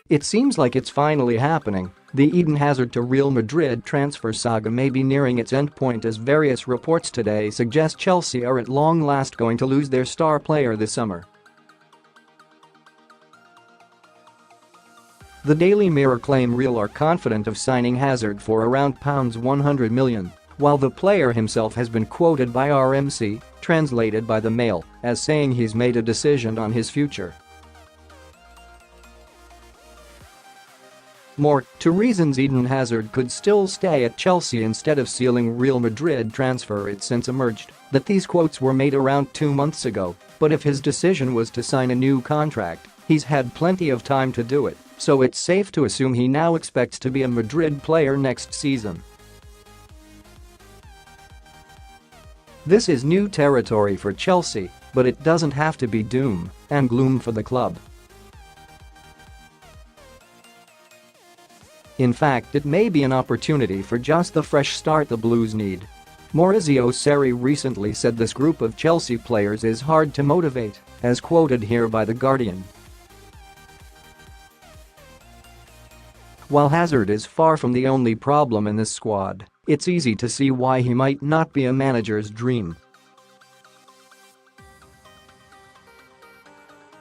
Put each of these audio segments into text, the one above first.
It seems like it's finally happening. The Eden Hazard to Real Madrid transfer saga may be nearing its endpoint as various reports today suggest Chelsea are at long last going to lose their star player this summer. The Daily Mirror claim Real are confident of signing Hazard for around £100 million, while the player himself has been quoted by RMC, translated by the Mail, as saying he's made a decision on his future. More to reasons Eden Hazard could still stay at Chelsea instead of sealing Real Madrid transfer. It's since emerged that these quotes were made around 2 months ago, but if his decision was to sign a new contract, he's had plenty of time to do it, so it's safe to assume he now expects to be a Madrid player next season. This is new territory for Chelsea, but it doesn't have to be doom and gloom for the club. In fact, it may be an opportunity for just the fresh start the Blues need. Maurizio Sarri recently said this group of Chelsea players is hard to motivate, as quoted here by The Guardian. While Hazard is far from the only problem in this squad, it's easy to see why he might not be a manager's dream.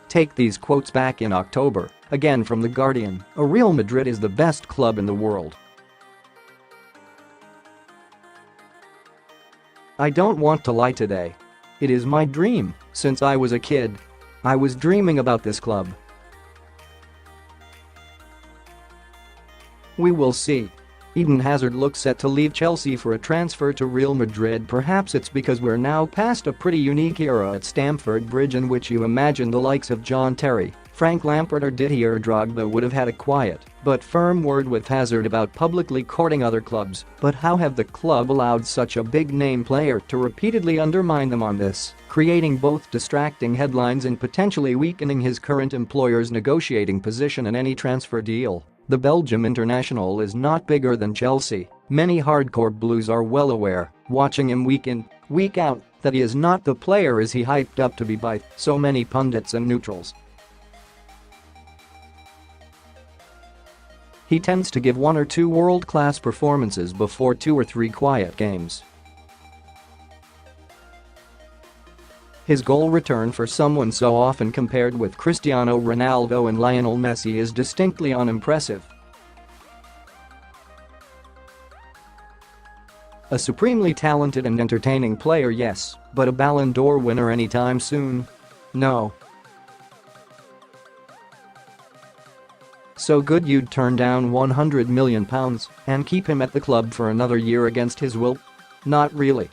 Take these quotes back in October, again from The Guardian, Real Madrid is the best club in the world. I don't want to lie today. It is my dream, since I was a kid. I was dreaming about this club. We will see. Eden Hazard looks set to leave Chelsea for a transfer to Real Madrid. Perhaps it's because we're now past a pretty unique era at Stamford Bridge in which you imagine the likes of Terry, Frank Lampard or Didier Drogba would have had a quiet but firm word with Hazard about publicly courting other clubs. But how have the club allowed such a big-name player to repeatedly undermine them on this, creating both distracting headlines and potentially weakening his current employer's negotiating position in any transfer deal? The Belgium international is not bigger than Chelsea. Many hardcore Blues are well aware, watching him week in, week out, that he is not the player as he hyped up to be by so many pundits and neutrals. He tends to give 1 or 2 world-class performances before 2 or 3 quiet games. His goal return for someone so often compared with Cristiano Ronaldo and Lionel Messi is distinctly unimpressive. A supremely talented and entertaining player, yes, but a Ballon d'Or winner anytime soon? No. So good you'd turn down £100 million and keep him at the club for another year against his will? Not really.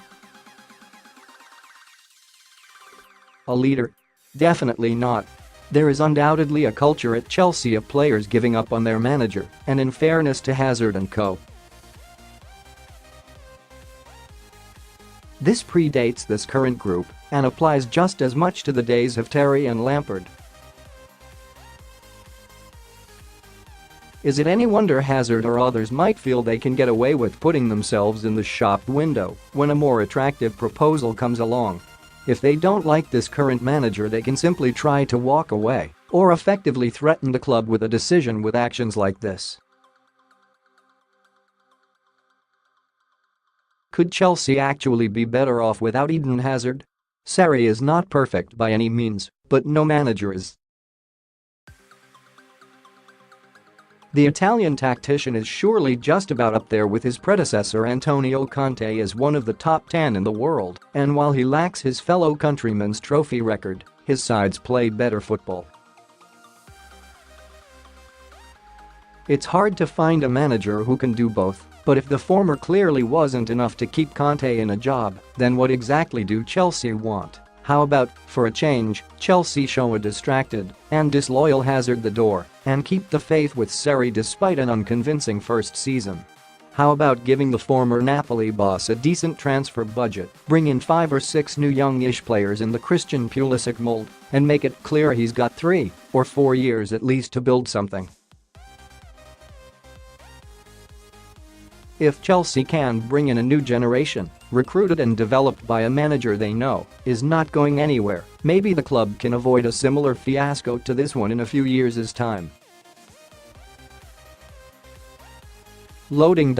A leader? Definitely not. There is undoubtedly a culture at Chelsea of players giving up on their manager, and in fairness to Hazard and co. This predates this current group and applies just as much to the days of Terry and Lampard. Is it any wonder Hazard or others might feel they can get away with putting themselves in the shop window when a more attractive proposal comes along? If they don't like this current manager, they can simply try to walk away or effectively threaten the club with a decision with actions like this. Could Chelsea actually be better off without Eden Hazard? Sarri is not perfect by any means, but no manager is. The Italian tactician is surely just about up there with his predecessor Antonio Conte as one of the top 10 in the world, and while he lacks his fellow countrymen's trophy record, his sides play better football. It's hard to find a manager who can do both, but if the former clearly wasn't enough to keep Conte in a job, then what exactly do Chelsea want? How about, for a change, Chelsea show a distracted and disloyal Hazard the door and keep the faith with Sarri despite an unconvincing first season? How about giving the former Napoli boss a decent transfer budget, bring in 5 or 6 new youngish players in the Christian Pulisic mold, and make it clear he's got 3 or 4 years at least to build something? If Chelsea can bring in a new generation, recruited and developed by a manager they know is not going anywhere, maybe the club can avoid a similar fiasco to this one in a few years' time. Loading.